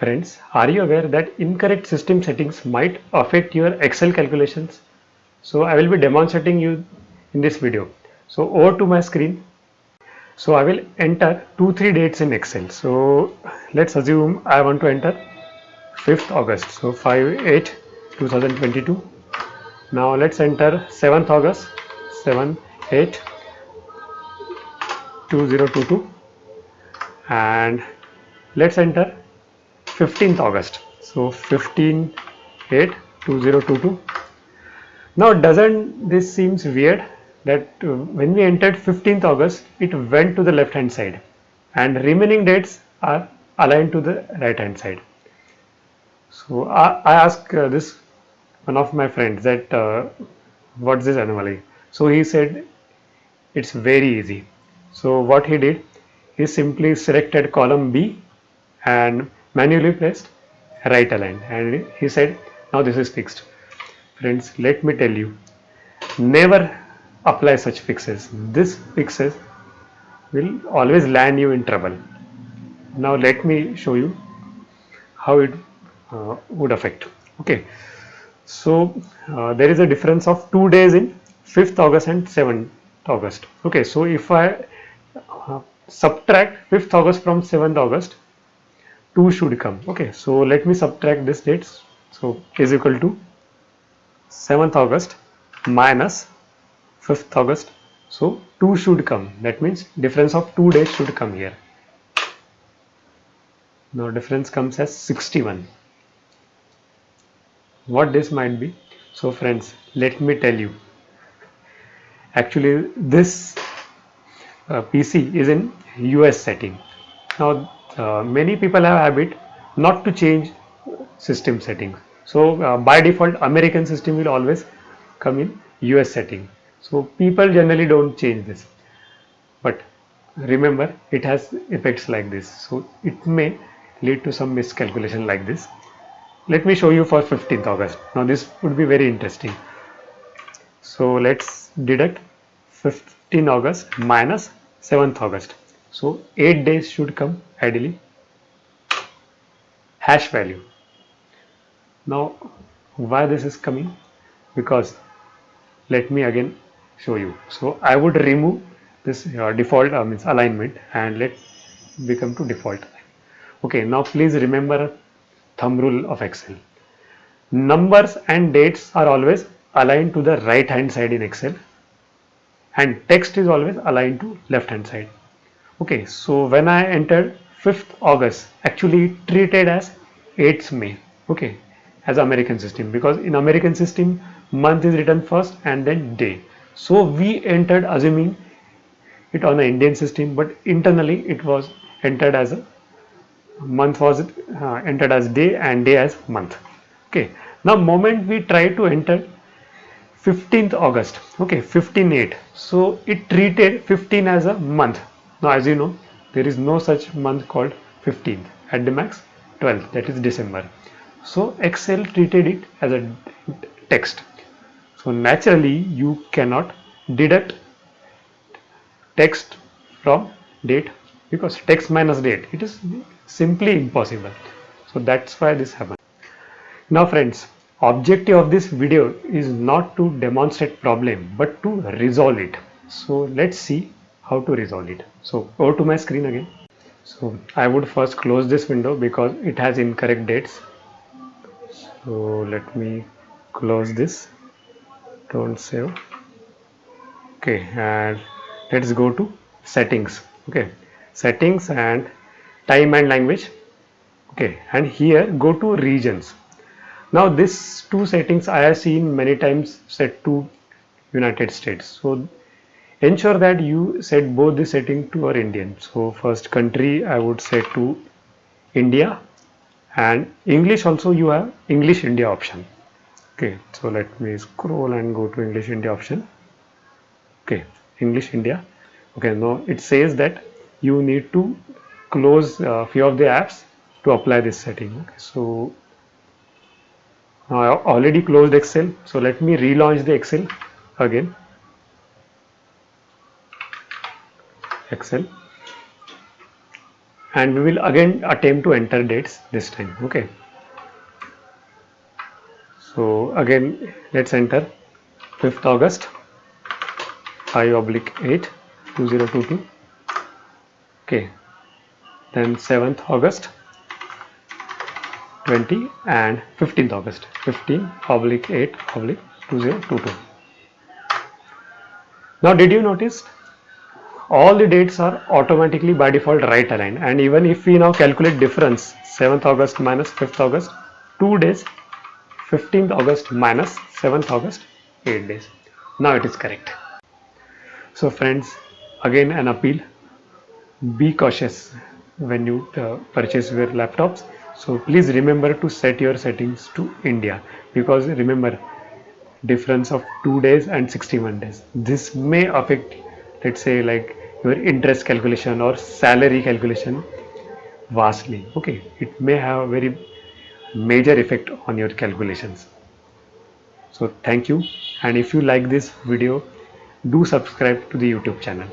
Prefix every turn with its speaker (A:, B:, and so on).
A: Friends, are you aware that incorrect system settings might affect your Excel calculations? So I will be demonstrating you in this video. So over to my screen. So I will enter 2-3 dates in Excel. So let's assume I want to enter 5th August. So 5/8/2022. Now let's enter 7th August 7/8/2022 and let's enter 15th August. So 15/8/2022. Now doesn't this seems weird that when we entered 15th August it went to the left hand side and remaining dates are aligned to the right hand side. So I asked this one of my friends that what's this anomaly. So he said it's very easy. So what he did, he simply selected column B and manually pressed right align and he said now this is fixed. Friends, let me tell you, never apply such fixes. This fixes will always land you in trouble. Now let me show you how it would affect. Okay, so there is a difference of 2 days in 5th August and 7th August. Okay, so if I subtract 5th August from 7th August, 2 should come. Okay, so let me subtract this dates. So is equal to 7th August minus 5th August. So 2 should come. That means difference of 2 days should come here. Now difference comes as 61. What this might be? So friends, let me tell you. Actually, this PC is in US setting. Now many people have habit not to change system settings. So by default, American system will always come in US setting. So people generally don't change this. But remember, it has effects like this. So it may lead to some miscalculation like this. Let me show you for 15th August. Now this would be very interesting. So let's deduct 15 August minus 7th August. So 8 days should come ideally. Hash value. Now why this is coming? Because let me again show you. So I would remove this default means alignment and let become to default. Okay, now please remember thumb rule of Excel. Numbers and dates are always aligned to the right hand side in Excel and text is always aligned to left hand side. Okay, so when I entered 5th August, actually treated as 8th May. Okay, as American system, because in American system month is written first and then day. So we entered assuming it on the Indian system, but internally it was entered as a month was entered as day and day as month. Okay, now moment we try to enter 15th August, okay, 15/8, so it treated 15 as a month. Now as you know, there is no such month called 15th, at the max 12th, that is December. So Excel treated it as a text. So naturally you cannot deduct text from date, because text minus date, it is simply impossible. So that's why this happens. Now friends, objective of this video is not to demonstrate problem but to resolve it. So let's see how to resolve it. So over to my screen again. So I would first close this window because it has incorrect dates. So let me close this. Don't save. Okay, and let's go to settings. Okay, settings and time and language. Okay, and here go to regions. Now these two settings I have seen many times set to United States. So ensure that you set both the setting to our Indian. So first country I would set to India, and English also you have English India option. Okay, so let me scroll and go to English India option. Okay, English India. Okay, now it says that you need to close a few of the apps to apply this setting. Okay, so now I already closed Excel, so let me relaunch the Excel again. Excel. and we will again attempt to enter dates this time. Okay, so again let's enter 5th August 5/8 2022. Okay, then 7th August 20 and 15th August 15/8/2022. Now did you notice all the dates are automatically by default right aligned, and even if we now calculate difference 7th August minus 5th August, 2 days, 15th August minus 7th August, 8 days. Now it is correct. So friends, again an appeal, be cautious when you purchase your laptops. So please remember to set your settings to India, because remember difference of 2 days and 61 days, this may affect, let's say, like your interest calculation or salary calculation vastly. Okay, it may have a very major effect on your calculations. So thank you, and if you like this video, do subscribe to the YouTube channel.